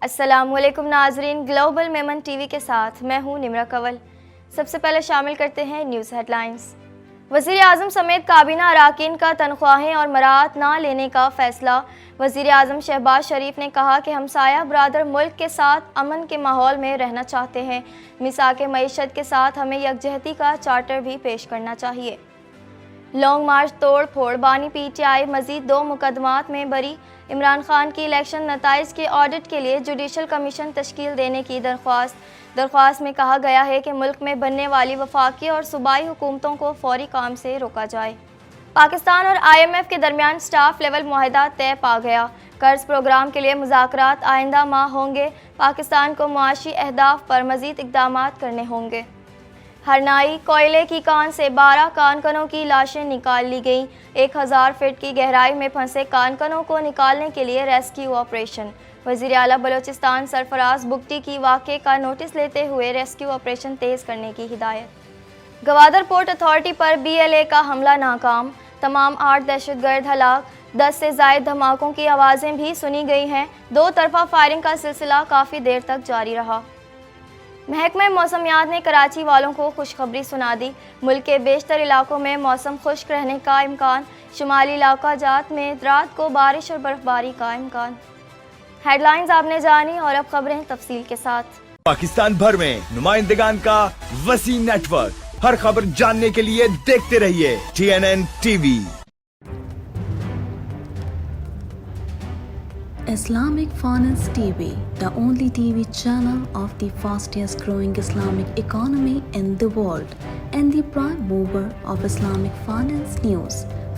السلام علیکم ناظرین، گلوبل میمن ٹی وی کے ساتھ میں ہوں نمرہ کنول۔ سب سے پہلے شامل کرتے ہیں نیوز ہیڈ لائنز۔ وزیر اعظم سمیت کابینہ اراکین کا تنخواہیں اور مراعات نہ لینے کا فیصلہ۔ وزیر اعظم شہباز شریف نے کہا کہ ہمسایہ برادر ملک کے ساتھ امن کے ماحول میں رہنا چاہتے ہیں۔ میثاق معیشت کے ساتھ ہمیں یکجہتی کا چارٹر بھی پیش کرنا چاہیے۔ لانگ مارچ توڑ پھوڑ، بانی پی ٹی آئی مزید 2 مقدمات میں بری۔ عمران خان کی الیکشن نتائج کے آڈٹ کے لیے جوڈیشل کمیشن تشکیل دینے کی درخواست میں کہا گیا ہے کہ ملک میں بننے والی وفاقی اور صوبائی حکومتوں کو فوری کام سے روکا جائے۔ پاکستان اور آئی ایم ایف کے درمیان سٹاف لیول معاہدہ طے پا گیا۔ قرض پروگرام کے لیے مذاکرات آئندہ ماہ ہوں گے۔ پاکستان کو معاشی اہداف پر مزید اقدامات کرنے ہوں گے۔ ہرنائی کوئلے کی کان سے 12 کانکنوں کی لاشیں نکال لی گئیں۔ 1000 فٹ کی گہرائی میں پھنسے کانکنوں کو نکالنے کے لیے ریسکیو آپریشن۔ وزیر اعلیٰ بلوچستان سرفراز بگٹی کی واقعے کا نوٹس لیتے ہوئے ریسکیو آپریشن تیز کرنے کی ہدایت۔ گوادر پورٹ اتھارٹی پر BLA کا حملہ ناکام، تمام 8 دہشت گرد ہلاک۔ 10 سے زائد دھماکوں کی آوازیں بھی سنی گئی ہیں۔ 2 طرفہ فائرنگ کا سلسلہ کافی دیر تک جاری رہا۔ محکمہ موسمیات نے کراچی والوں کو خوشخبری سنا دی۔ ملک کے بیشتر علاقوں میں موسم خشک رہنے کا امکان۔ شمالی علاقہ جات میں رات کو بارش اور برفباری کا امکان۔ ہیڈ لائنز آپ نے جانی اور اب خبریں تفصیل کے ساتھ۔ پاکستان بھر میں نمائندگان کا وسیع نیٹ ورک، ہر خبر جاننے کے لیے دیکھتے رہیے TNN TV۔ Islamic Finance TV, the only TV channel of the fastest growing Islamic economy in the world and the prime mover of Islamic finance news.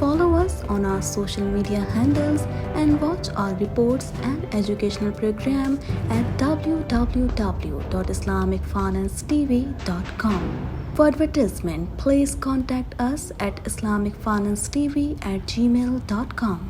Follow us on our social media handles and watch our reports and educational program at www.islamicfinancetv.com. For advertisement, please contact us at islamicfinancetv@gmail.com.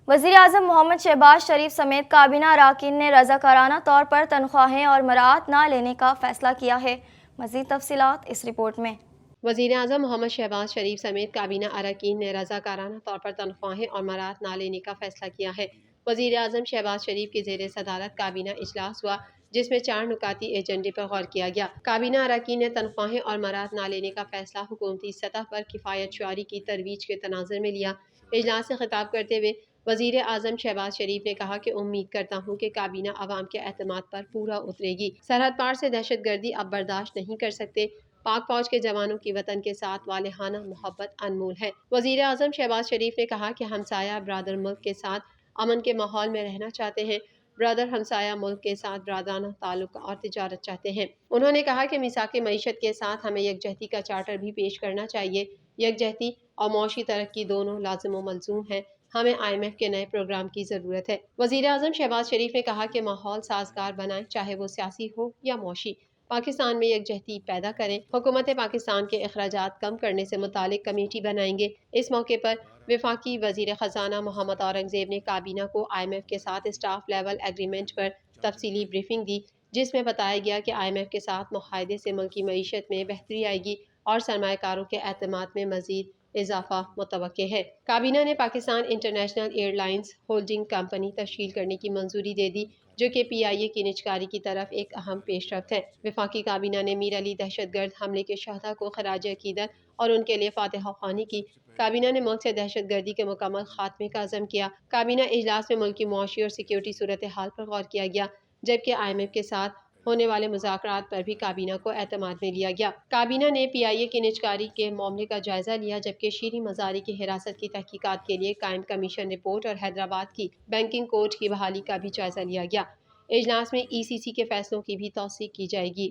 وزیر اعظم محمد شہباز شریف سمیت کابینہ اراکین نے رضاکارانہ طور پر تنخواہیں اور مراعات نہ لینے کا فیصلہ کیا ہے۔ مزید تفصیلات اس رپورٹ میں۔ وزیر اعظم محمد شہباز شریف سمیت کابینہ اراکین نے رضاکارانہ طور پر تنخواہیں اور مراعات نہ لینے کا فیصلہ کیا ہے۔ وزیر اعظم شہباز شریف کی زیر صدارت کابینہ اجلاس ہوا، جس میں 4 نکاتی ایجنڈے پر غور کیا گیا۔ کابینہ اراکین نے تنخواہیں اور مراعات نہ لینے کا فیصلہ حکومتی سطح پر کفایت شعاری کی ترویج کے تناظر میں لیا۔ اجلاس سے خطاب کرتے ہوئے وزیر اعظم شہباز شریف نے کہا کہ امید کرتا ہوں کہ کابینہ عوام کے اعتماد پر پورا اترے گی۔ سرحد پار سے دہشت گردی اب برداشت نہیں کر سکتے۔ پاک فوج کے جوانوں کی وطن کے ساتھ والہانہ محبت انمول ہے۔ وزیر اعظم شہباز شریف نے کہا کہ ہمسایہ برادر ملک کے ساتھ امن کے ماحول میں رہنا چاہتے ہیں۔ برادر ہمسایہ ملک کے ساتھ برادرانہ تعلق اور تجارت چاہتے ہیں۔ انہوں نے کہا کہ میثاق معیشت کے ساتھ ہمیں یکجہتی کا چارٹر بھی پیش کرنا چاہیے۔ یکجہتی اور معاشی ترقی دونوں لازم و ملزوم ہیں۔ ہمیں IMF کے نئے پروگرام کی ضرورت ہے۔ وزیر اعظم شہباز شریف نے کہا کہ ماحول سازگار بنائیں، چاہے وہ سیاسی ہو یا معاشی۔ پاکستان میں یکجہتی پیدا کریں۔ حکومت پاکستان کے اخراجات کم کرنے سے متعلق کمیٹی بنائیں گے۔ اس موقع پر وفاقی وزیر خزانہ محمد اورنگزیب نے کابینہ کو IMF کے ساتھ اسٹاف لیول ایگریمنٹ پر تفصیلی بریفنگ دی، جس میں بتایا گیا کہ IMF کے ساتھ معاہدے سے ملکی معیشت میں بہتری آئے گی اور سرمایہ کاروں کے اعتماد میں مزید اضافہ متوقع ہے۔ کابینہ نے Pakistan international air lines holding company تشکیل کرنے کی منظوری دے دی، جو کہ PIA کی نجکاری کی طرف ایک اہم پیش رفت ہے۔ وفاقی کابینہ نے میر علی دہشت گرد حملے کے شہداء کو خراج عقیدت اور ان کے لیے فاتحہ خوانی کی۔ کابینہ نے ملک سے دہشت گردی کے مکمل خاتمے کا عزم کیا۔ کابینہ اجلاس میں ملکی معاشی اور سیکیورٹی صورتحال پر غور کیا گیا، جبکہ IMF کے ساتھ ہونے والے مذاکرات پر بھی کابینہ کو اعتماد میں لیا گیا۔ کابینہ نے PIA کی نجکاری کے معاملے کا جائزہ لیا، جبکہ شیریں مزاری کی حراست کی تحقیقات کے لیے قائم کمیشن رپورٹ اور حیدرآباد کی بینکنگ کورٹ کی بحالی کا بھی جائزہ لیا گیا۔ اجلاس میں ECC کے فیصلوں کی بھی توثیق کی جائے گی۔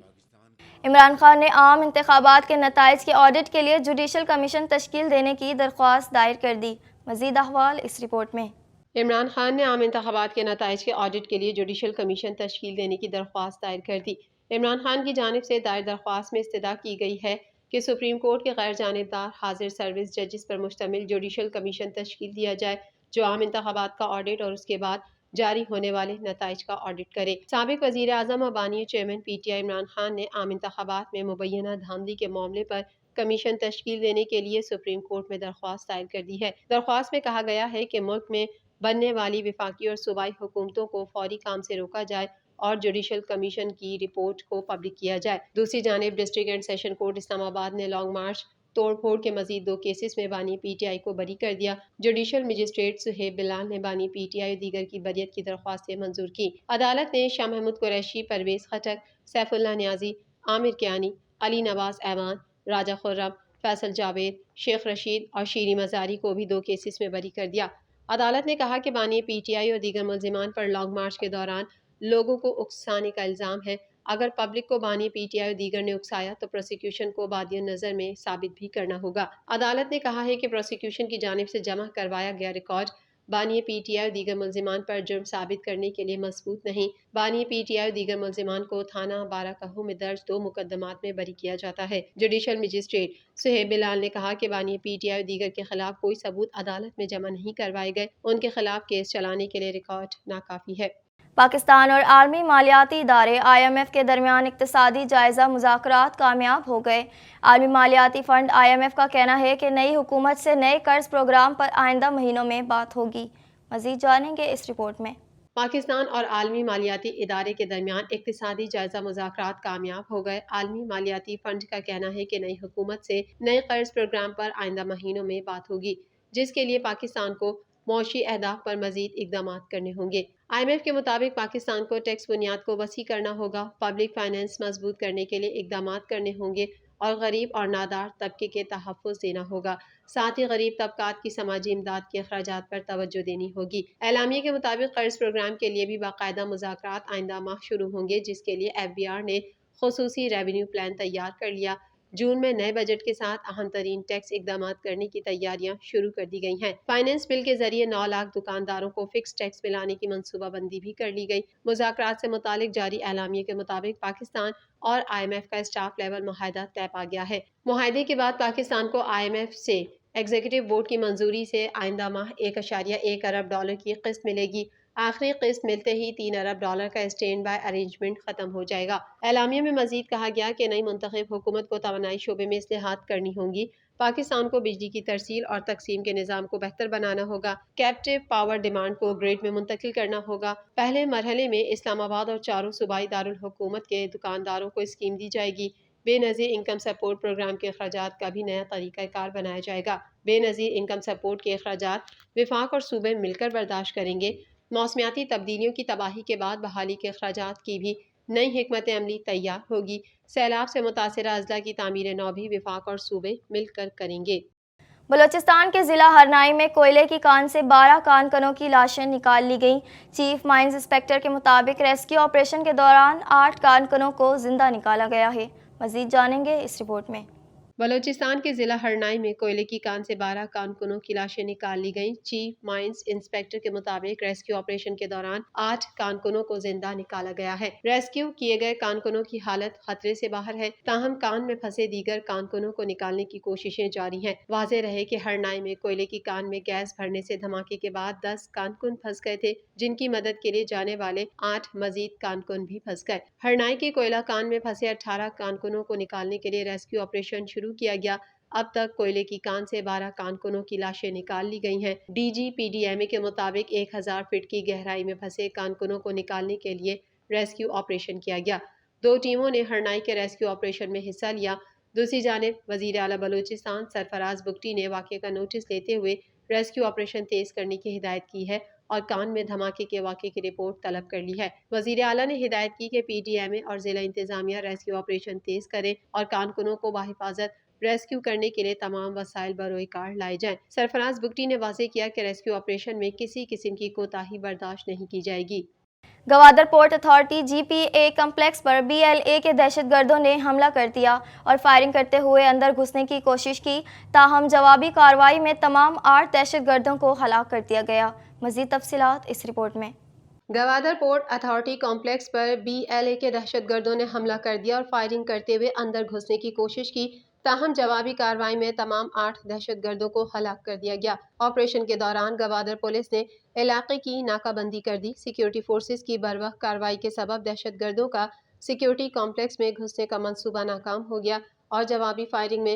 عمران خان نے عام انتخابات کے نتائج کے آڈٹ کے لیے جوڈیشل کمیشن تشکیل دینے کی درخواست دائر کر دی۔ مزید احوال اس رپورٹ میں۔ عمران خان نے عام انتخابات کے نتائج کے آڈٹ کے لیے جوڈیشل کمیشن تشکیل دینے کی درخواست دائر کر دی۔ عمران خان کی جانب سے دائر درخواست میں استدعا کی گئی ہے کہ سپریم کورٹ کے غیر جانبدار حاضر سروس ججز پر مشتمل جوڈیشل کمیشن تشکیل دیا جائے، جو عام انتخابات کا آڈٹ اور اس کے بعد جاری ہونے والے نتائج کا آڈٹ کرے۔ سابق وزیر اعظم اور بانی چیئرمین PTI عمران خان نے عام انتخابات میں مبینہ دھاندلی کے معاملے پر کمیشن تشکیل دینے کے لیے سپریم کورٹ میں درخواست دائر کر دی ہے۔ درخواست میں کہا گیا ہے کہ ملک میں بننے والی وفاقی اور صوبائی حکومتوں کو فوری کام سے روکا جائے اور جوڈیشل کمیشن کی رپورٹ کو پبلک کیا جائے۔ دوسری جانب ڈسٹرکٹ اینڈ سیشن کورٹ اسلام آباد نے لانگ مارچ توڑ پھوڑ کے مزید 2 کیسز میں بانی پی ٹی آئی کو بری کر دیا۔ جوڈیشل مجسٹریٹ سہیب بلال نے بانی پی ٹی آئی اور دیگر کی بریت کی درخواستیں منظور کی۔ عدالت نے شاہ محمود قریشی، پرویز خٹک، سیف اللہ نیازی، عامر کیانی، علی نواز ایوان، راجہ خرم، فیصل جاوید، شیخ رشید اور شیریں مزاری کو بھی 2 کیسز میں بری کر دیا۔ عدالت نے کہا کہ بانی پی ٹی آئی اور دیگر ملزمان پر لانگ مارچ کے دوران لوگوں کو اکسانے کا الزام ہے۔ اگر پبلک کو بانی پی ٹی آئی اور دیگر نے اکسایا تو پروسیکیوشن کو بادی نظر میں ثابت بھی کرنا ہوگا۔ عدالت نے کہا ہے کہ پروسیکیوشن کی جانب سے جمع کروایا گیا ریکارڈ بانی پی ٹی آئی اور دیگر ملزمان پر جرم ثابت کرنے کے لیے مضبوط نہیں۔ بانی پی ٹی آئی اور دیگر ملزمان کو تھانہ بارہ کہو میں درج 2 مقدمات میں بری کیا جاتا ہے۔ جوڈیشل مجسٹریٹ سہیب بلال نے کہا کہ بانی پی ٹی آئی اور دیگر کے خلاف کوئی ثبوت عدالت میں جمع نہیں کروائے گئے، ان کے خلاف کیس چلانے کے لیے ریکارڈ ناکافی ہے۔ پاکستان اور عالمی مالیاتی ادارے IMF کے درمیان اقتصادی جائزہ مذاکرات کامیاب ہو گئے۔ عالمی مالیاتی فنڈ IMF کا کہنا ہے کہ نئی حکومت سے نئے قرض پروگرام پر آئندہ مہینوں میں بات ہوگی۔ مزید جانیں گے اس رپورٹ میں۔ پاکستان اور عالمی مالیاتی ادارے کے درمیان اقتصادی جائزہ مذاکرات کامیاب ہو گئے۔ عالمی مالیاتی فنڈ کا کہنا ہے کہ نئی حکومت سے نئے قرض پروگرام پر آئندہ مہینوں میں بات ہوگی، جس کے لیے پاکستان کو معاشی اہداف پر مزید اقدامات کرنے ہوں گے۔ IMF کے مطابق پاکستان کو ٹیکس بنیاد کو وسیع کرنا ہوگا، پبلک فائنینس مضبوط کرنے کے لیے اقدامات کرنے ہوں گے اور غریب اور نادار طبقے کے تحفظ دینا ہوگا۔ ساتھ ہی غریب طبقات کی سماجی امداد کے اخراجات پر توجہ دینی ہوگی۔ اعلامیے کے مطابق قرض پروگرام کے لیے بھی باقاعدہ مذاکرات آئندہ ماہ شروع ہوں گے، جس کے لیے FBR نے خصوصی ریونیو پلان تیار کر لیا۔ جون میں نئے بجٹ کے ساتھ اہم ترین ٹیکس اقدامات کرنے کی تیاریاں شروع کر دی گئی ہیں۔ فائنانس بل کے ذریعے 9 لاکھ دکانداروں کو فکس ٹیکس میں لانے کی منصوبہ بندی بھی کر لی گئی۔ مذاکرات سے متعلق جاری اعلامیے کے مطابق پاکستان اور IMF کا اسٹاف لیول معاہدہ طے پا گیا ہے۔ معاہدے کے بعد پاکستان کو IMF سے ایگزیکٹو بورڈ کی منظوری سے آئندہ ماہ $1.1 ارب کی قسط ملے گی۔ آخری قسط ملتے ہی $3 ارب کا اسٹینڈ بائی ارینجمنٹ ختم ہو جائے گا۔ اعلامیے میں مزید کہا گیا کہ نئی منتخب حکومت کو توانائی شعبے میں اصلاحات کرنی ہوں گی۔ پاکستان کو بجلی کی ترسیل اور تقسیم کے نظام کو بہتر بنانا ہوگا، کیپٹیو پاور ڈیمانڈ کو گریڈ میں منتقل کرنا ہوگا۔ پہلے مرحلے میں اسلام آباد اور چاروں صوبائی دارالحکومت کے دکانداروں کو اسکیم دی جائے گی۔ بے نظیر انکم سپورٹ پروگرام کے اخراجات کا بھی نیا طریقہ کار بنایا جائے گا۔ بے نظیر انکم سپورٹ کے اخراجات وفاق اور صوبے مل کر برداشت کریں گے۔ موسمیاتی تبدیلیوں کی تباہی کے بعد بحالی کے اخراجات کی بھی نئی حکمت عملی تیار ہوگی۔ سیلاب سے متاثرہ اضلاع کی تعمیر نو بھی وفاق اور صوبے مل کر کریں گے۔ بلوچستان کے ضلع ہرنائی میں کوئلے کی کان سے 12 کانکنوں کی لاشیں نکال لی گئیں۔ چیف مائنز انسپکٹر کے مطابق ریسکیو آپریشن کے دوران 8 کانکنوں کو زندہ نکالا گیا ہے۔ مزید جانیں گے اس رپورٹ میں۔ بلوچستان کے ضلع ہرنائی میں کوئلے کی کان سے 12 کانکنوں کی لاشیں نکال لی گئیں۔ چیف مائنز انسپکٹر کے مطابق ریسکیو آپریشن کے دوران 8 کانکنوں کو زندہ نکالا گیا ہے۔ ریسکیو کیے گئے کانکنوں کی حالت خطرے سے باہر ہے، تاہم کان میں پھنسے دیگر کانکنوں کو نکالنے کی کوششیں جاری ہیں۔ واضح رہے کہ ہرنائی میں کوئلے کی کان میں گیس بھرنے سے دھماکے کے بعد 10 کانکن پھنس گئے تھے، جن کی مدد کے لیے جانے والے 8 مزید کانکن بھی پھنس گئے۔ ہرنائی کے کوئلہ کان میں پھنسے 18 کانکنوں کو نکالنے کے لیے ریسکیو آپریشن شروع کیا گیا۔ اب تک کوئلے کی کان سے 12 کانکنوں کی لاشیں نکال لی گئی ہیں۔ DGPDMA کے مطابق 1000 فٹ کی گہرائی میں پھنسے کانکنوں کو نکالنے کے لیے ریسکیو آپریشن کیا گیا۔ 2 ٹیموں نے ہرنائی کے ریسکیو آپریشن میں حصہ لیا۔ دوسری جانب وزیر اعلیٰ بلوچستان سرفراز بگٹی نے واقعے کا نوٹس لیتے ہوئے ریسکیو آپریشن تیز کرنے کی ہدایت کی ہے اور کان میں دھماکے کے واقعے کی رپورٹ طلب کر لی ہے۔ وزیر اعلیٰ نے ہدایت کی کہ PDMA اور ضلع انتظامیہ ریسکیو آپریشن تیز کریں اور کانکنوں کو بحفاظت ریسکیو کرنے کے لیے تمام وسائل بروئے کار لائے جائیں۔ سرفراز بگٹی نے واضح کیا کہ ریسکیو آپریشن میں کسی قسم کی کوتاہی برداشت نہیں کی جائے گی۔ Gwadar port authority GPA complex پر BLA کے دہشت گردوں نے حملہ کر دیا اور فائرنگ کرتے ہوئے اندر گھسنے کی کوشش کی، تاہم جوابی کارروائی میں تمام 8 دہشت گردوں کو ہلاک کر دیا گیا۔ مزید تفصیلات اس رپورٹ میں۔ گوادر پورٹ اتھارٹی کمپلیکس پر BLA کے دہشت گردوں نے حملہ کر دیا اور فائرنگ کرتے ہوئے اندر گھسنے کی کوشش کی، تاہم جوابی کارروائی میں تمام 8 دہشت گردوں کو ہلاک کر دیا گیا۔ آپریشن کے دوران گوادر پولیس نے علاقے کی ناکہ بندی کر دی۔ سیکیورٹی فورسز کی بروقت کارروائی کے سبب دہشت گردوں کا سیکیورٹی کمپلیکس میں گھسنے کا منصوبہ ناکام ہو گیا اور جوابی فائرنگ میں